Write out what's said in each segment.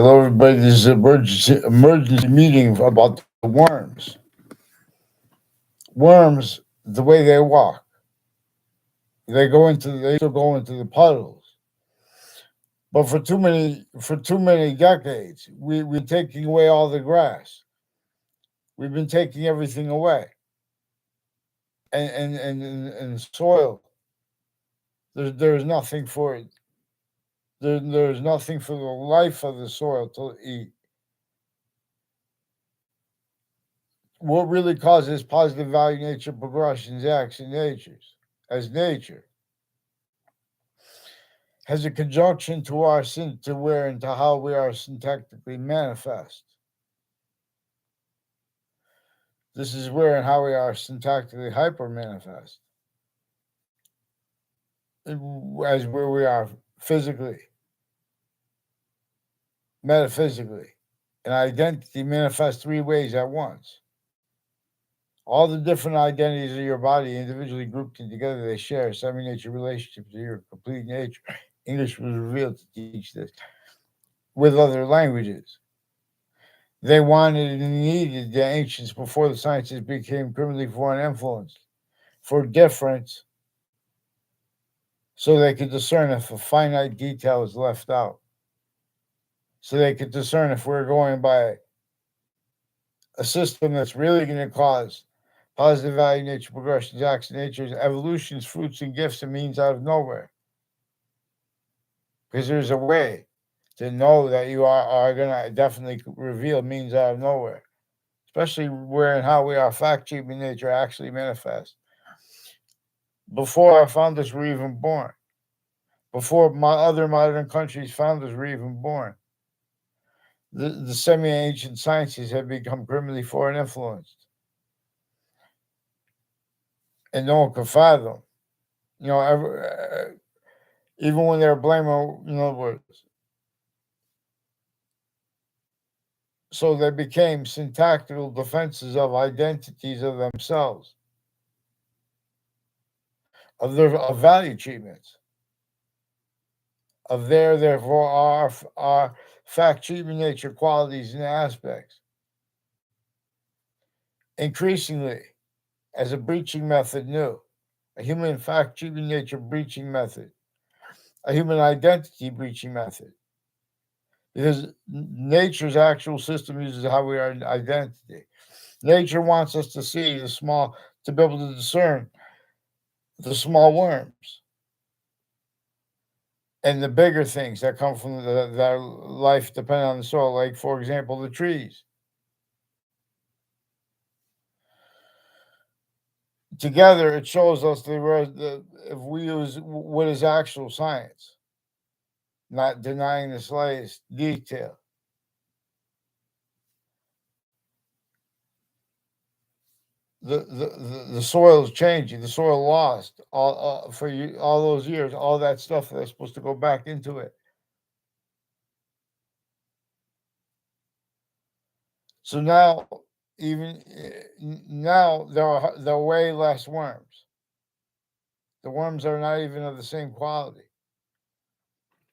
Hello, everybody. This is an emergency meeting about the worms. Worms, the way they walk, they still go into the puddles. But for too many decades, we're taking away all the grass. We've been taking everything away, and soil. There's nothing for it. There's nothing for the life of the soil to eat. What really causes positive value nature progressions acts in natures as nature has a conjunction to our to where and to how we are syntactically manifest. This is where and how we are syntactically hyper manifest, as where we are physically, metaphysically. An identity manifests three ways at once. All the different identities of your body, individually grouped and together, they share a semi-nature relationship to your complete nature. English was revealed to teach this with other languages. They wanted and needed the ancients before the sciences became criminally foreign influence for difference, so they could discern if a finite detail is left out. So they could discern if we're going by a system that's really going to cause positive value, nature, progressions, acts, nature's evolutions, fruits, and gifts and means out of nowhere. Because there's a way to know that you are going to definitely reveal means out of nowhere, especially where and how we are fact keeping nature actually manifest. Before our founders were even born, before my other modern countries' founders were even born, the semi ancient sciences had become criminally foreign influenced, and no one could fathom. You know, even when they were blaming, words. So they became syntactical defenses of identities of themselves, of their of value treatments, of therefore our fact treatment nature qualities and aspects. Increasingly, as a breaching method new, a human fact treatment nature breaching method, a human identity breaching method. Because nature's actual system uses how we are identity. Nature wants us to see the small, to be able to discern the small worms and the bigger things that come from that life depend on the soil, like, for example, the trees. Together, it shows us if we use what is actual science, not denying the slightest detail. The soil is changing. The soil lost all for you all those years. All that stuff that's supposed to go back into it. So now, even now, there are way less worms. The worms are not even of the same quality.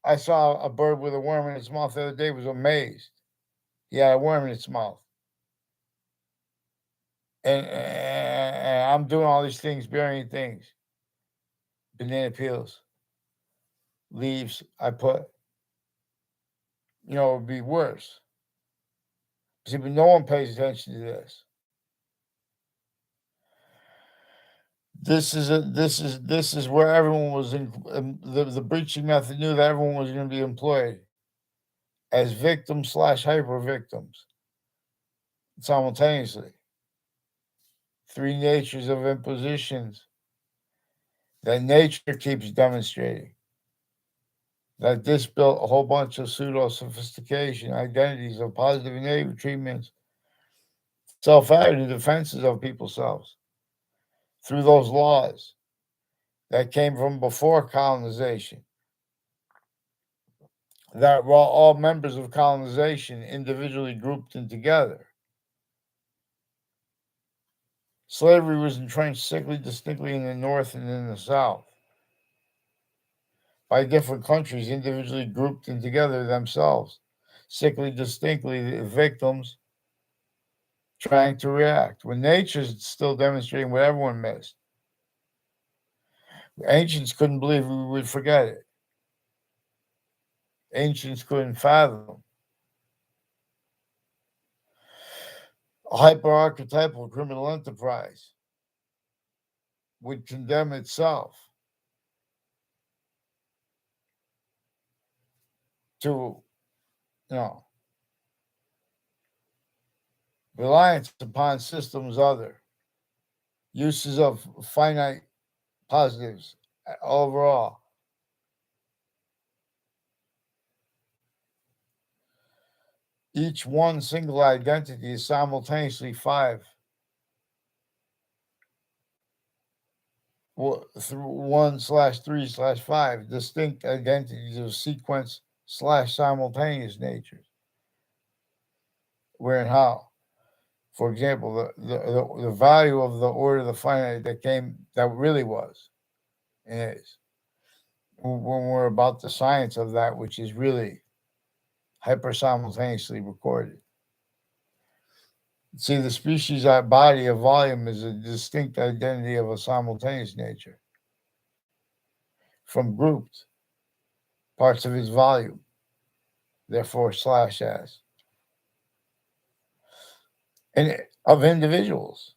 I saw a bird with a worm in its mouth the other day. Was amazed. He had a worm in its mouth, and I'm doing all these things, burying things, banana peels, leaves. I put, it would be worse. See, but no one pays attention to this. This is where everyone was in the breaching method knew that everyone was going to be employed as victims slash hyper victims simultaneously. Three natures of impositions that nature keeps demonstrating. That this built a whole bunch of pseudo sophistication identities of positive and negative treatments, self-added defenses of people's selves through those laws that came from before colonization, that were all members of colonization individually grouped in together. Slavery was entrenched sickly distinctly in the North and in the South by different countries individually grouped in together themselves sickly distinctly the victims trying to react. When nature's still demonstrating what everyone missed. Ancients couldn't believe we would forget it. Ancients couldn't fathom. A hyper-archetypal criminal enterprise would condemn itself to, you know, reliance upon systems other, uses of finite positives overall. Each one single identity is simultaneously five through 1/3/5 distinct identities of sequence/simultaneous natures. Where and how? For example, the value of the order of the finite that really was and is when we're about the science of that which is really hyper simultaneously recorded. See, the species body of volume is a distinct identity of a simultaneous nature from grouped parts of its volume, therefore slash s, and of individuals,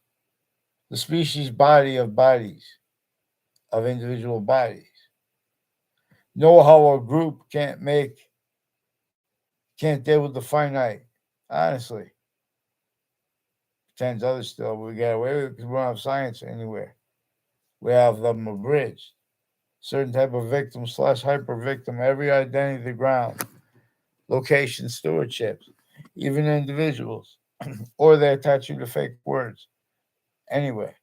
the species body of bodies, of individual bodies. Know how a group can't deal with the finite. Honestly, tens others still, we get away with it because we don't have science anywhere. We have them abridged. Certain type of victim/slash hyper victim, every identity of the ground, location stewardships, even individuals, or they attach you to fake words. Anyway,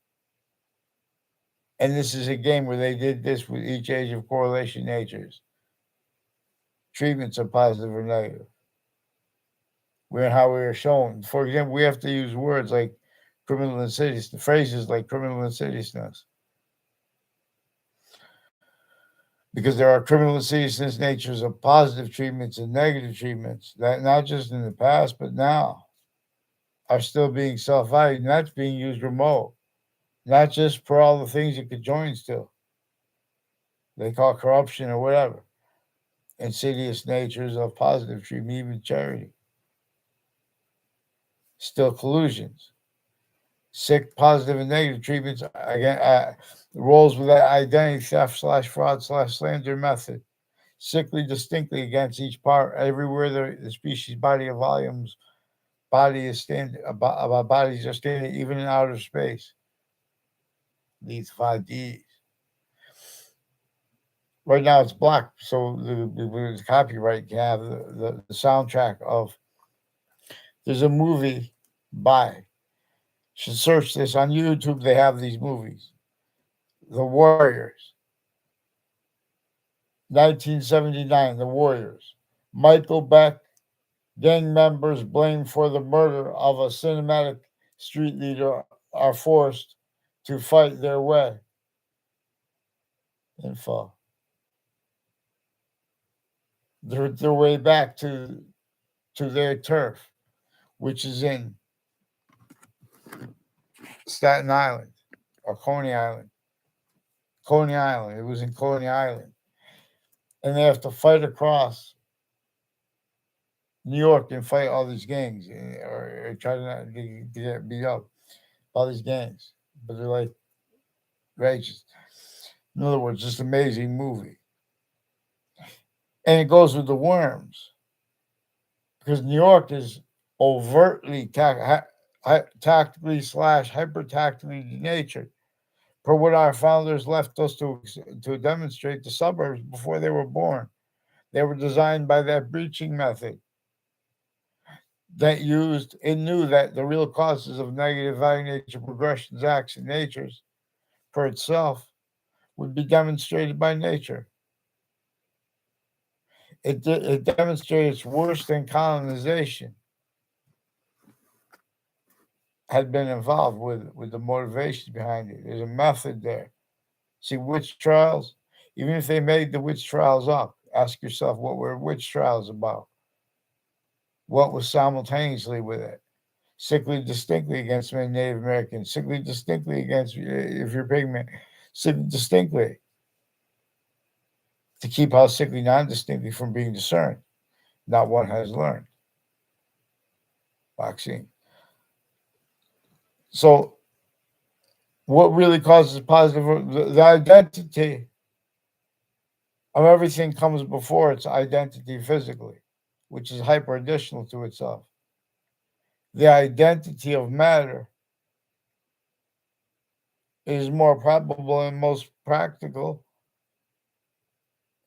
and this is a game where they did this with each age of correlation natures. Treatments are positive or negative. Where how we are shown. For example, we have to use words like criminal insidiousness, phrases like criminal insidiousness, because there are criminal insidiousness natures of positive treatments and negative treatments that not just in the past but now are still being self-valued, and that's being used remote, not just for all the things it could join still. They call corruption or whatever. Insidious natures of positive treatment, even charity. Still collusions. Sick, positive, and negative treatments again roles with that identity theft/fraud/slander method. Sickly distinctly against each part, everywhere the species body of volumes body is standing about bodies are standing even in outer space. These 5Ds. Right now it's blocked, so the copyright can have the soundtrack of. There's a movie by. Should search this on YouTube. They have these movies. The Warriors, 1979. The Warriors. Michael Beck, gang members blamed for the murder of a cinematic street leader are forced to fight their way. Info. Their way back to their turf, which is in Staten Island or Coney Island. Coney Island. It was in Coney Island. And they have to fight across New York and fight all these gangs or try to not get beat up. All these gangs. But they're like righteous. In other words, just amazing movie. And it goes with the worms. Because New York is overtly tactically/ hyper tactically denatured. Per what our founders left us to demonstrate the suburbs before they were born. They were designed by that breaching method that used it knew that the real causes of negative value nature progressions, acts, and natures per itself would be demonstrated by nature. It demonstrates worse than colonization had been involved with the motivation behind it. There's a method there. See, witch trials, even if they made the witch trials up, ask yourself what were witch trials about? what was simultaneously with it. Sickly distinctly against many Native Americans, sickly distinctly against if you're pigment, sickly distinctly to keep out sickly non-distinctly from being discerned. Not one has learned vaccine. So what really causes positive the identity of everything comes before its identity physically, which is hyper additional to itself. The identity of matter is more probable and most practical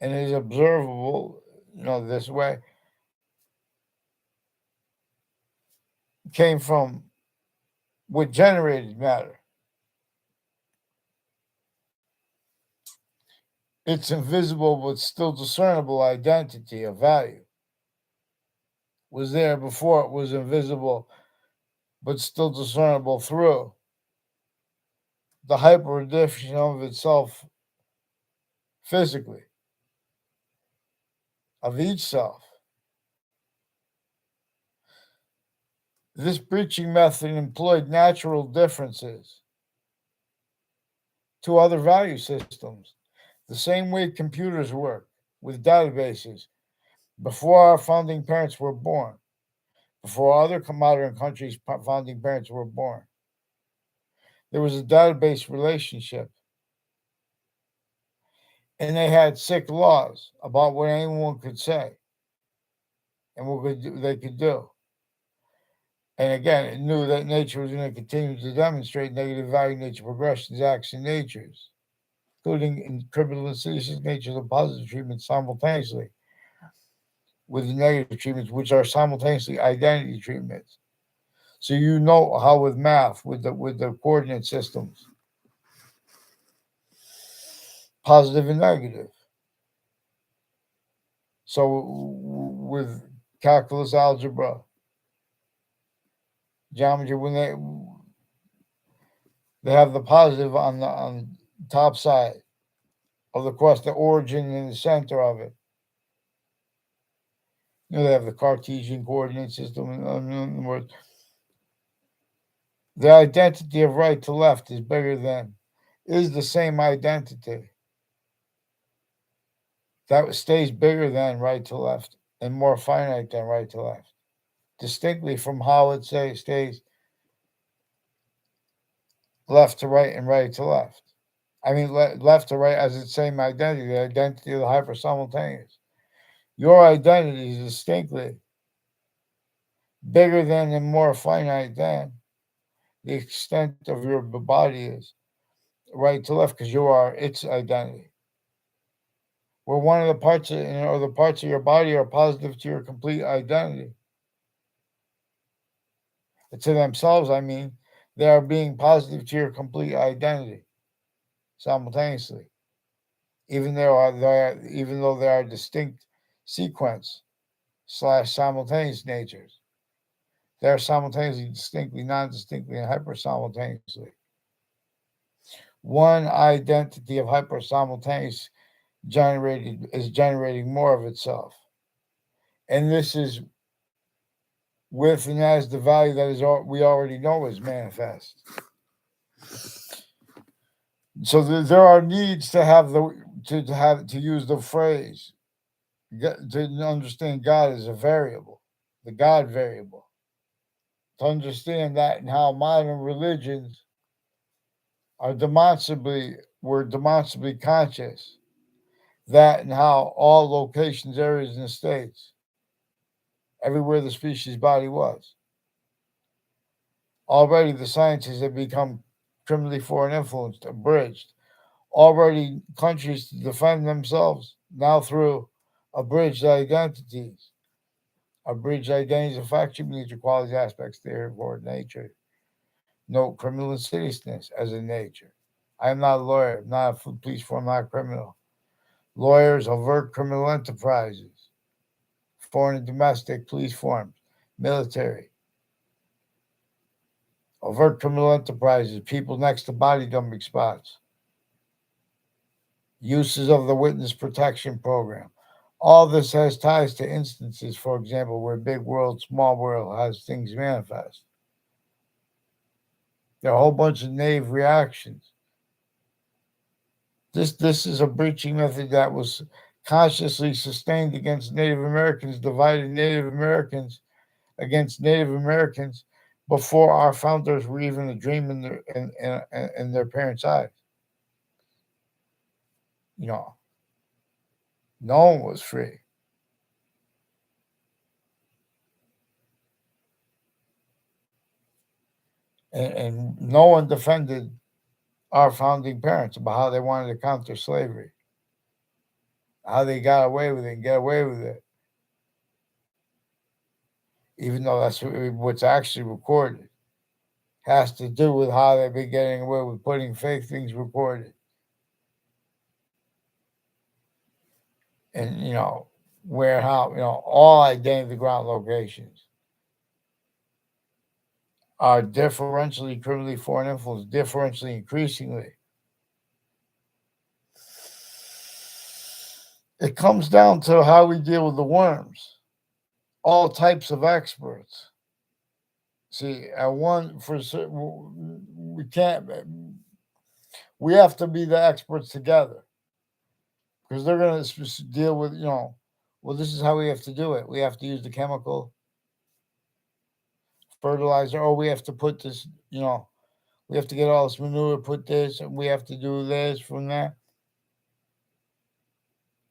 and is observable, this way, came from what generated matter. Its invisible but still discernible identity of value was there before it was invisible but still discernible through the hyper-addition of itself physically, of each self. This breaching method employed natural differences to other value systems, the same way computers work with databases before our founding parents were born, before other modern countries' founding parents were born. There was a database relationship, and they had sick laws about what anyone could say and they could do. And again, it knew that nature was going to continue to demonstrate negative value nature progressions, acts, and natures, including in criminal and citizen natures of positive treatment simultaneously with the negative treatments, which are simultaneously identity treatments. So you know how with math, with the coordinate systems, positive and negative. So with calculus, algebra, geometry, when they have the positive on the top side of the cross, the origin in the center of it. They have the Cartesian coordinate system. In other words, the identity of right to left is the same identity that stays bigger than right to left and more finite than right to left, distinctly from how it stays left to right and right to left. I mean, left to right as its same identity, the identity of the hyper-simultaneous. Your identity is distinctly bigger than and more finite than the extent of your body is right to left because you are its identity. Where one of the parts or the parts of your body are positive to your complete identity. To themselves, I mean, they are being positive to your complete identity simultaneously, even though there are distinct sequence / simultaneous natures. They are simultaneously, distinctly, non-distinctly, and hyper-simultaneously. One identity of hyper-simultaneous is generating more of itself. And this is with and as the value that we already know is manifest. So there are needs to have to use the phrase to understand God as a variable, the God variable. To understand that and how modern religions were demonstrably conscious that and how all locations, areas, and states, everywhere the species body was. Already the sciences have become criminally foreign influenced, abridged. Already countries to defend themselves now through abridged identities. Abridged identities of fact, human nature, qualities, aspects, therefore, nature. No criminal insidiousness as in nature. I am not a lawyer, I'm not a police form, not a criminal. Lawyers avert criminal enterprises, foreign and domestic police forms, military. Avert criminal enterprises, people next to body dumping spots. Uses of the witness protection program. All this has ties to instances, for example, where big world, small world has things manifest. There are a whole bunch of naive reactions. This is a breaching method that was consciously sustained against Native Americans, divided Native Americans against Native Americans before our founders were even a dream in their parents' eyes. You know, no one was free. And no one defended our founding parents about how they wanted to counter slavery, how they got away with it and get away with it, even though that's what's actually recorded. Has to do with how they've been getting away with putting fake things recorded. And, where, how, all identity ground locations are differentially criminally foreign influence, differentially increasingly. It comes down to how we deal with the worms. All types of experts. See, we can't. We have to be the experts together because they're going to deal with Well, this is how we have to do it. We have to use the chemical fertilizer. Oh, we have to put this. We have to get all this manure, put this, and we have to do this from that.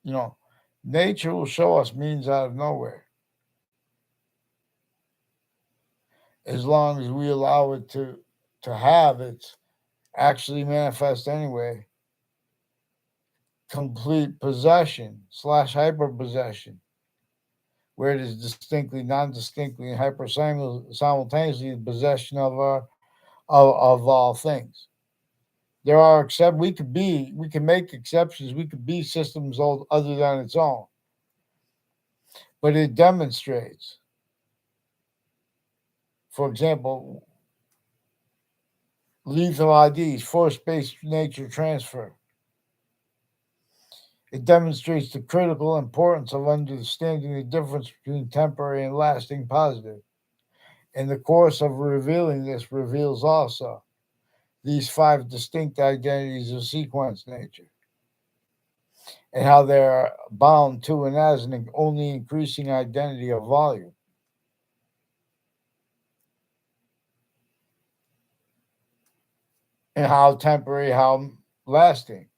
You know, nature will show us means out of nowhere as long as we allow it to have its actually manifest anyway. Complete possession / hyper possession, where it is distinctly, non-distinctly, and hyper simultaneously the possession of all things. There are we can make exceptions. We could be systems other than its own, but it demonstrates, for example, lethal IDs, force-based nature transfer. It demonstrates the critical importance of understanding the difference between temporary and lasting positive. In the course of revealing this reveals also these 5 distinct identities of sequence nature and how they are bound to and as an only increasing identity of volume. And how temporary, how lasting.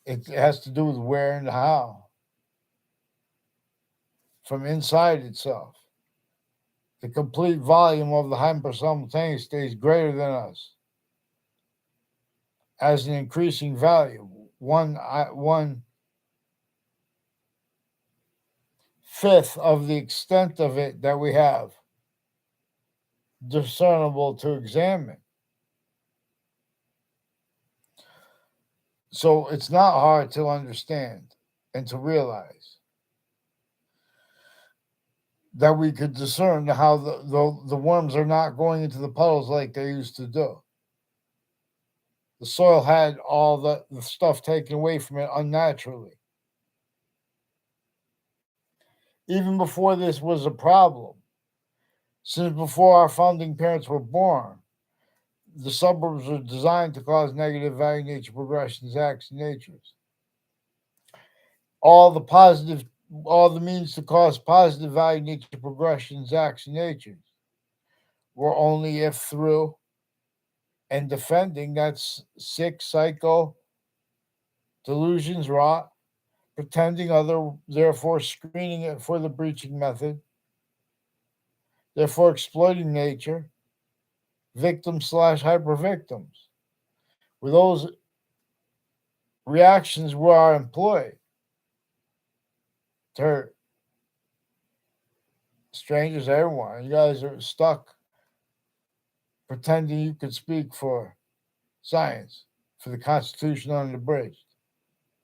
It has to do with where and how from inside itself. The complete volume of the hyper-simultaneous stays greater than us as an increasing value. One fifth of the extent of it that we have discernible to examine. So it's not hard to understand and to realize that we could discern how the worms are not going into the puddles like they used to do. The soil had all the stuff taken away from it unnaturally. Even before this was a problem, since before our founding parents were born, the suburbs were designed to cause negative value nature progressions, acts, and natures. All the positive, all the means to cause positive value nature progressions, acts, and natures were only if through and defending that's sick, psycho, delusions, wrought, pretending other, therefore screening it for the breaching method, therefore exploiting nature, victims / hyper victims. Where those reactions were employed to hurt strangers, everyone. You guys are stuck pretending you could speak for science, for the Constitution unabridged.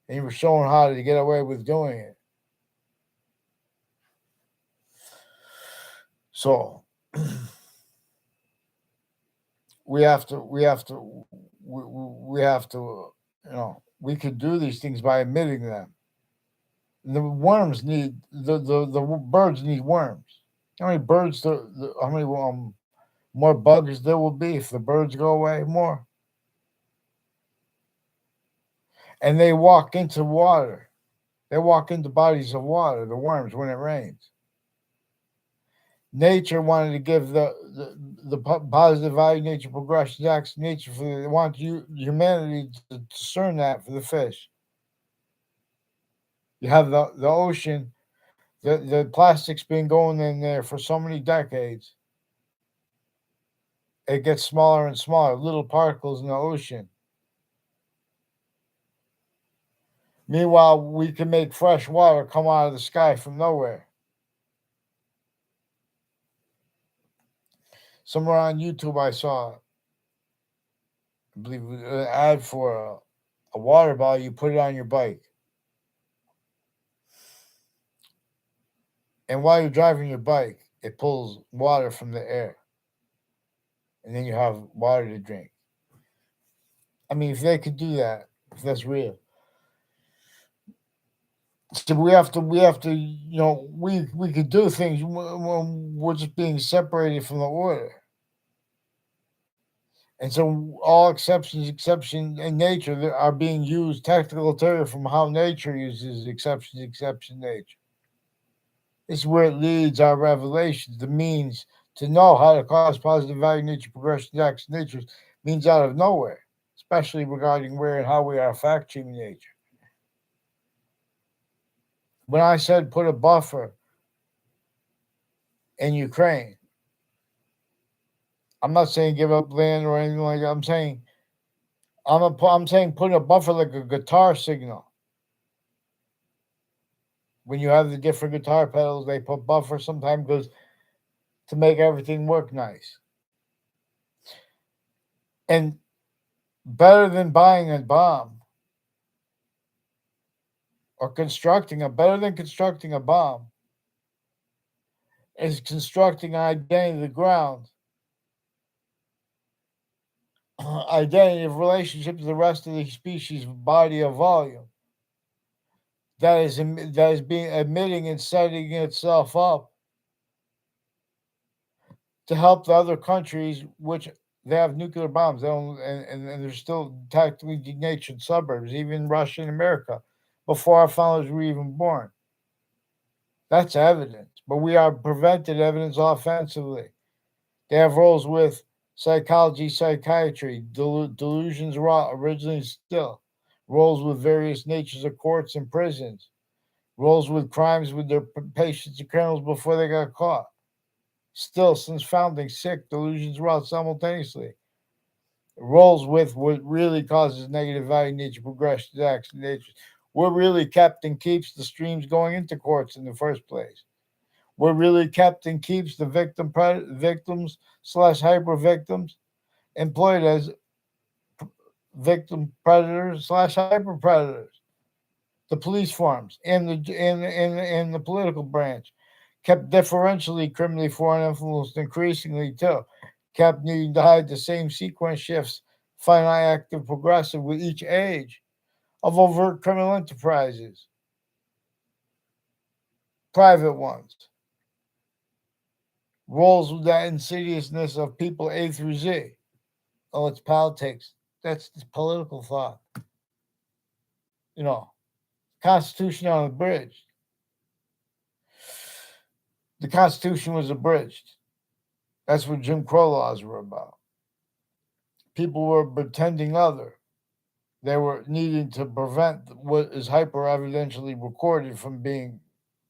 And you were showing how to get away with doing it. So we have to we could do these things by admitting them. The worms need the birds need worms. How many birds? How many more bugs there will be if the birds go away? More, and they walk into water. They walk into bodies of water. The worms when it rains. Nature wanted to give the positive value nature progression acts nature for they want humanity to discern that for the fish. You have the ocean, the plastic's been going in there for so many decades. It gets smaller and smaller, little particles in the ocean. Meanwhile, we can make fresh water come out of the sky from nowhere. Somewhere on YouTube, I saw, I believe, an ad for a water bottle. You put it on your bike, and while you're driving your bike, it pulls water from the air, and then you have water to drink. I mean, if they could do that, if that's real, so we have to, we could do things when we're just being separated from the order. And so all exception in nature that are being used, technical term from how nature uses exception nature. This is where it leads our revelations, the means to know how to cause positive value nature progression action nature means out of nowhere, especially regarding where and how we are factoring nature. When I said put a buffer in Ukraine, I'm not saying give up land or anything like that. I'm saying put a buffer like a guitar signal. When you have the different guitar pedals, they put buffer sometimes goes to make everything work nice. And better than buying a bomb or better than constructing a bomb is constructing an identity of the ground, identity of relationship to the rest of the species body of volume that is being emitting and setting itself up to help the other countries which they have nuclear bombs. They don't, and they're still tactically denatured suburbs, even Russia and America, before our founders were even born. That's evidence, but we are prevented evidence offensively. They have roles with psychology, psychiatry, delusions, wrought, originally still, roles with various natures of courts and prisons, roles with crimes with their patients and criminals before they got caught. Still, since founding, sick, delusions, wrought simultaneously. Rolls with what really causes negative value nature progression action nature. What really kept and keeps the streams going into courts in the first place. What really kept and keeps the victims slash hyper victims employed as victim predators slash hyper predators. The police forms and the political branch kept differentially criminally foreign influenced increasingly too, kept needing to hide the same sequence shifts, finite active progressive with each age of overt criminal enterprises, private ones, roles with that insidiousness of people A through Z. Oh, it's politics. That's political thought. You know, Constitution unabridged. The Constitution was abridged. That's what Jim Crow laws were about. People were pretending other. They were needing to prevent what is hyper evidentially recorded from being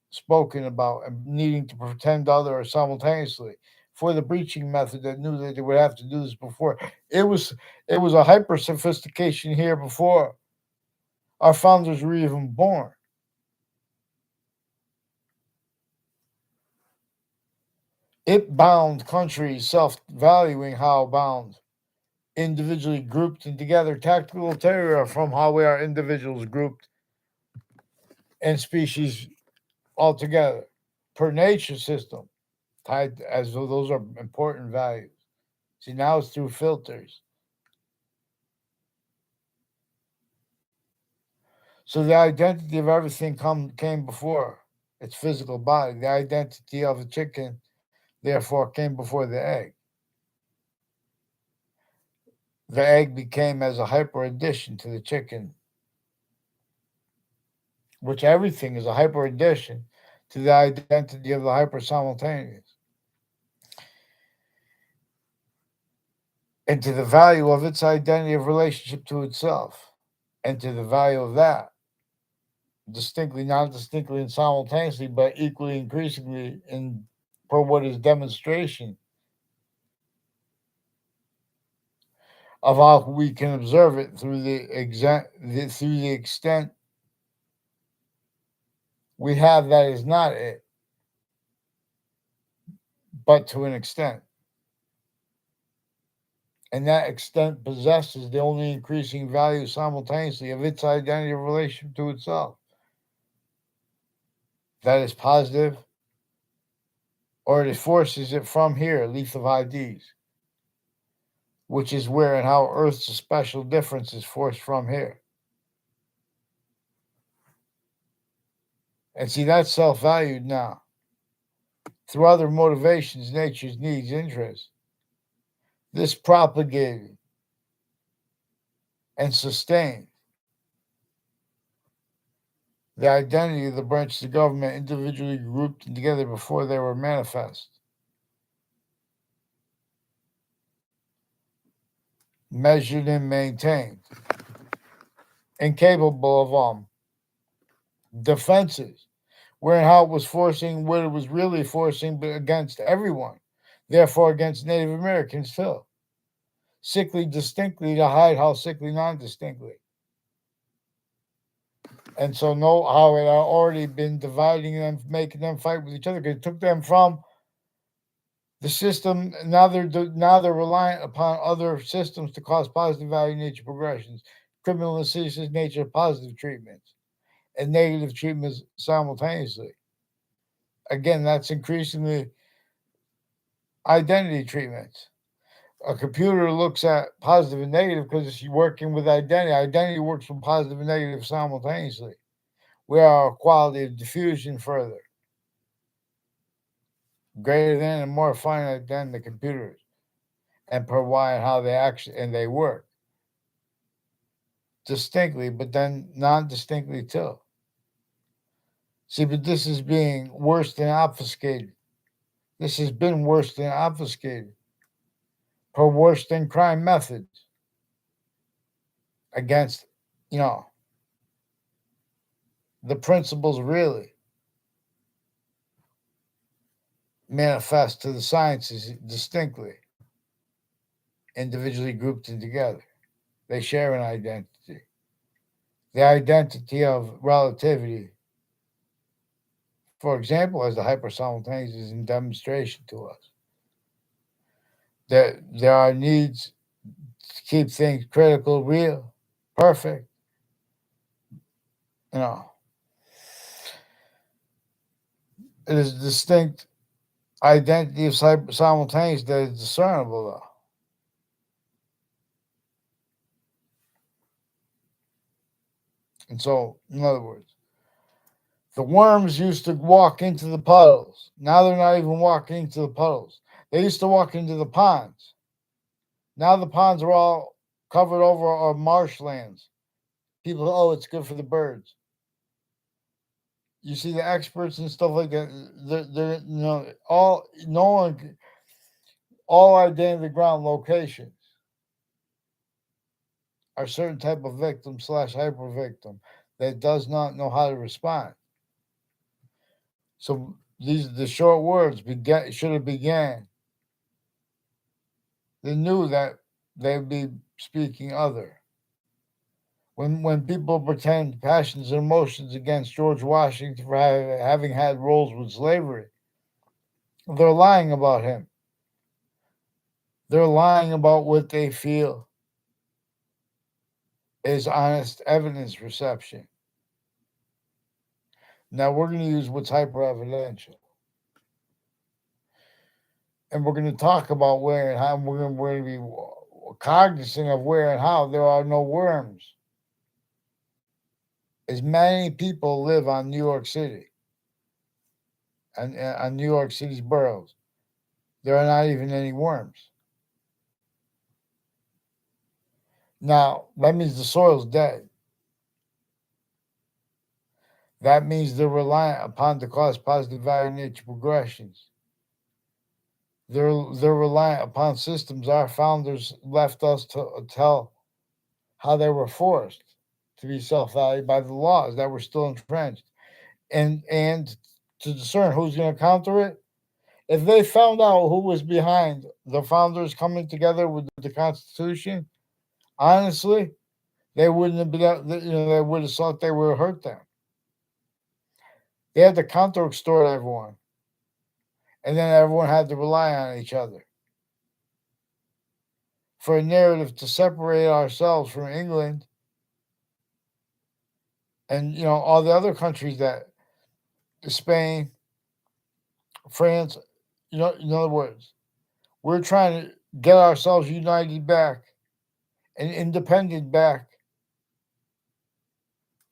spoken about and needing to pretend other simultaneously for the breaching method that knew that they would have to do this before. It was it was a hyper sophistication here before our founders were even born. It bound countries self valuing how bound individually grouped and together tactical terror from how we are individuals grouped and species altogether per nature system tied as though those are important values. See, now it's through filters. So the identity of everything came before its physical body. The identity of the chicken, therefore, came before the egg. The egg became as a hyper addition to the chicken, which everything is a hyper addition to the identity of the hyper simultaneous, and to the value of its identity of relationship to itself, and to the value of that, distinctly, not distinctly, and simultaneously, but equally, increasingly, in for what is demonstration of how we can observe it through through the extent we have that is not it, but to an extent. And that extent possesses the only increasing value simultaneously of its identity of relation to itself. That is positive, or it forces it from here, leaf of IDs, which is where and how Earth's special difference is forced from here. And see, that's self valued now. Through other motivations, nature's needs, interests. This propagated and sustained the identity of the branches of government individually grouped together before they were manifest, measured and maintained, incapable of defenses, where and how it was forcing what it was really forcing, but against everyone, therefore against Native Americans too. Sickly distinctly to hide how sickly non-distinctly. And so know how it had already been dividing them, making them fight with each other, because it took them from the system. Now they're reliant upon other systems to cause positive value nature progressions, criminal and citizen's nature positive treatments, and negative treatments simultaneously. Again, that's increasingly identity treatments. A computer looks at positive and negative because it's working with identity. Identity works with positive and negative simultaneously. We are a quality of diffusion further, greater than and more finite than the computers, and provide how they actually and they work distinctly, but then non-distinctly too. See, but this is being worse than obfuscated. This has been worse than obfuscated, or worse than crime methods against, you know, the principles really manifest to the sciences distinctly, individually grouped and together. They share an identity. The identity of relativity, for example, as the hyper-simultaneous is in demonstration to us. There are needs to keep things critical, real, perfect, you know. It is distinct identity of simultaneous that is discernible, though. And so, in other words, the worms used to walk into the puddles. Now they're not even walking into the puddles. They used to walk into the ponds. Now the ponds are all covered over or marshlands. People, oh, it's good for the birds. You see the experts and stuff like that. They're all no one, all identity ground locations are certain type of victim slash hyper victim that does not know how to respond. So these the short words should have began. They knew that they'd be speaking other. When people pretend passions and emotions against George Washington for having had roles with slavery, they're lying about him. They're lying about what they feel is honest evidence reception. Now we're going to use what's hyper evidential. And we're going to talk about where and how we're going to be cognizant of where and how there are no worms as many people live on New York City and on New York City's boroughs. There are not even any worms. Now, that means the soil's dead. That means they're reliant upon to cause positive value nature progressions. They're reliant upon systems our founders left us to tell how they were forced to be self-valued by the laws that were still entrenched. And to discern who's going to counter it, if they found out who was behind the founders coming together with the Constitution, honestly, they wouldn't have been, they would have thought they would have hurt them. They had to counter extort everyone, and then everyone had to rely on each other for a narrative to separate ourselves from England and all the other countries that Spain, France. In other words, we're trying to get ourselves united back and independent back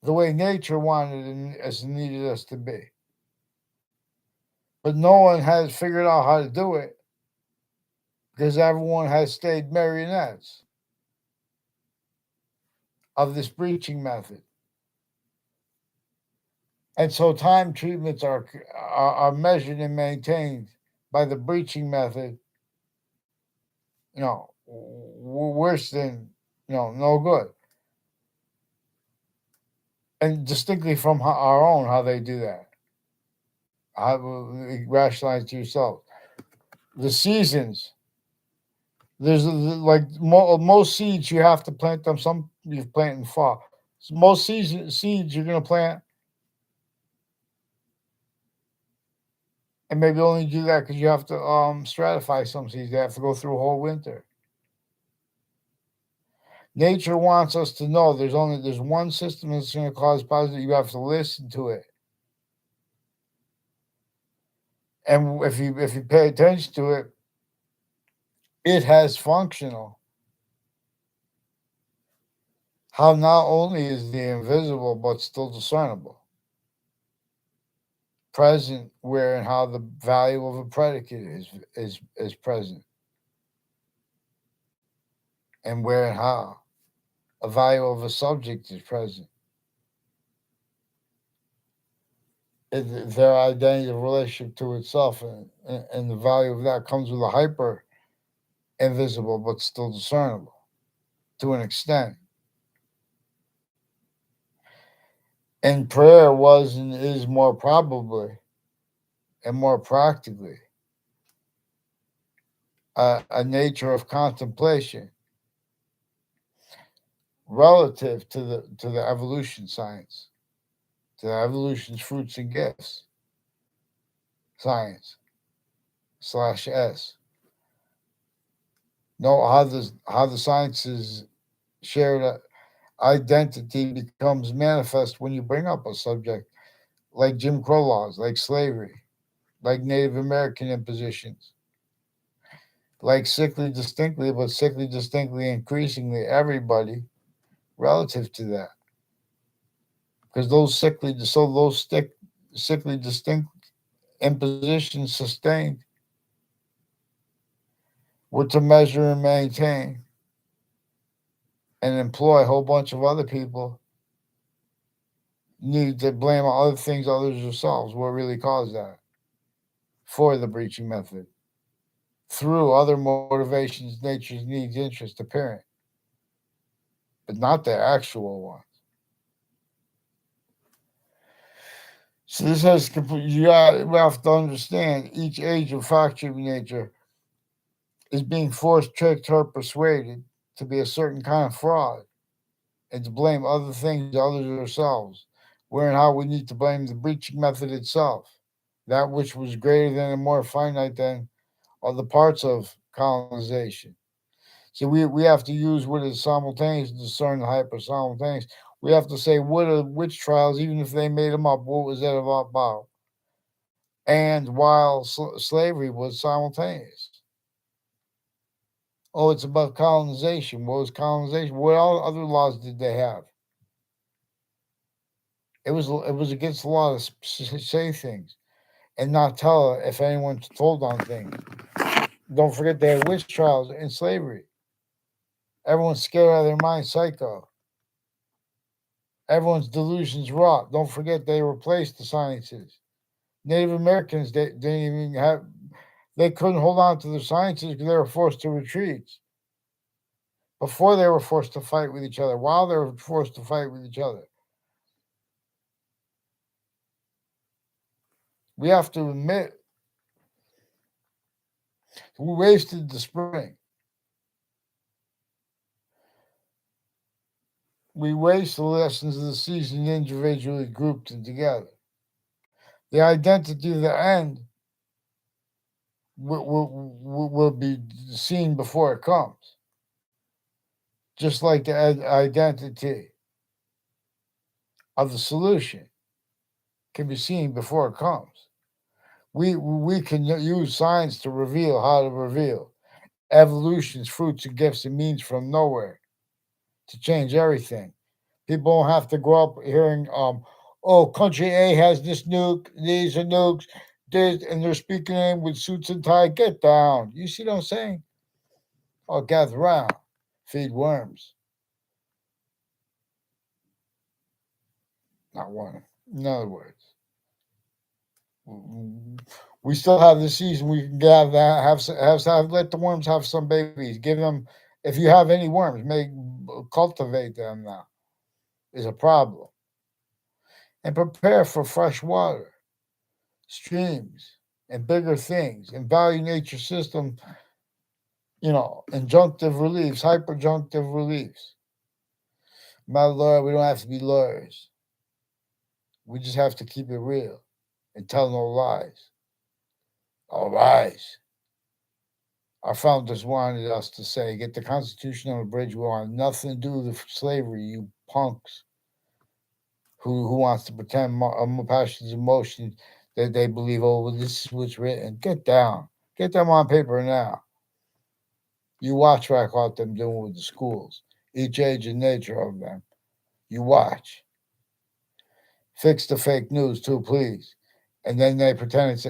the way nature wanted and as needed us to be. But no one has figured out how to do it because everyone has stayed marionettes of this breaching method. And so time treatments are measured and maintained by the breaching method, worse than, no good. And distinctly from our own, how they do that. How rationalize to yourself. The seasons. There's like most seeds you have to plant them. Some you plant in fall. So most seeds you're gonna plant, and maybe only do that because you have to stratify some seeds. They have to go through a whole winter. Nature wants us to know there's one system that's going to cause positive. You have to listen to it, and if you pay attention to it, it has functional. How not only is the invisible but still discernible, present where and how the value of a predicate is present, and where and how a value of a subject is present. Their identity of relationship to itself and the value of that comes with a hyper invisible but still discernible to an extent. And prayer was and is more probably and more practically a nature of contemplation relative to the evolution science, to the evolution's fruits and gifts science /S. Know how the sciences shared identity becomes manifest when you bring up a subject like Jim Crow laws, like slavery, like Native American impositions, like sickly distinctly, increasingly everybody relative to that. Because sickly distinct impositions sustained were to measure and maintain and employ a whole bunch of other people need to blame on other things others themselves what really caused that for the breaching method through other motivations, nature's needs, interests apparent, but not the actual ones. So this has we have to understand each age of fractured nature is being forced, tricked, or persuaded to be a certain kind of fraud and to blame other things, others ourselves, where and how we need to blame the breaching method itself, that which was greater than and more finite than other parts of colonization. So we have to use what is simultaneous to discern the hyper-simultaneous. We have to say what are witch trials, even if they made them up, what was that about? And while slavery was simultaneous. Oh, it's about colonization. What was colonization? What all other laws did they have? It was against the law to say things and not tell if anyone's told on things. Don't forget they had witch trials in slavery. Everyone's scared out of their mind, psycho. Everyone's delusions wrought. Don't forget they replaced the sciences. Native Americans they didn't even have they couldn't hold on to their sciences because they were forced to retreats. Before they were forced to fight with each other, while they were forced to fight with each other. We have to admit we wasted the spring. We waste the lessons of the season individually grouped and together. The identity of the end will be seen before it comes, just like the identity of the solution can be seen before it comes. We can use science to reveal how to reveal evolution's fruits and gifts and means from nowhere to change everything. People don't have to grow up hearing, oh, country A has this nuke, these are nukes, this, and they're speaking in with suits and tie. Get down. You see what I'm saying? Oh, gather round, feed worms. Not one. In other words, we still have the season. We can have let the worms have some babies. Give them, if you have any worms, cultivate them now. Is a problem, and prepare for fresh water, streams, and bigger things, and value nature system. Injunctive reliefs, hyperjunctive reliefs. My lord, we don't have to be lawyers. We just have to keep it real and tell no lies. All rise. Our founders wanted us to say, get the Constitution unabridged. We want nothing to do with slavery, you punks who wants to pretend passions, emotions that they believe, oh, well, this is what's written. Get down. Get them on paper now. You watch what I caught them doing with the schools, each age and nature of them. You watch. Fix the fake news too, please. And then they pretend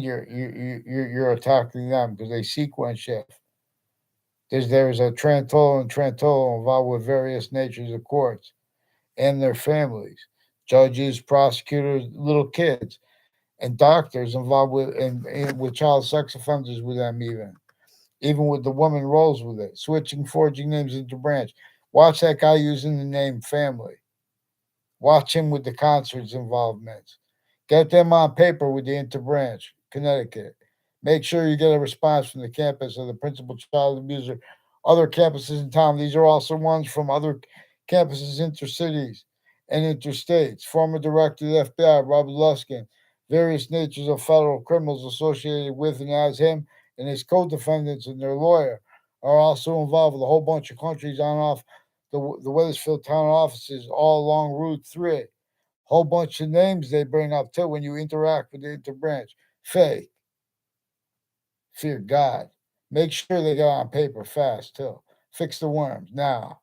you're attacking them because they sequence shift. There's a Trantolo involved with various natures of courts and their families, judges, prosecutors, little kids, and doctors involved with child sex offenders with them even with the woman rolls with it, switching, forging names into branch. Watch that guy using the name family. Watch him with the concerts involvements. Get them on paper with the interbranch, Connecticut. Make sure you get a response from the campus of the principal child abuser. Other campuses in town. These are also ones from other campuses, intercities and interstates. Former director of the FBI, Robert Luskin. Various natures of federal criminals associated with and as him and his co-defendants and their lawyer are also involved with a whole bunch of countries on off the Wethersfield town offices all along Route 3. Whole bunch of names they bring up too when you interact with the interbranch. Fake. Fear God. Make sure they get on paper fast too. Fix the worms now.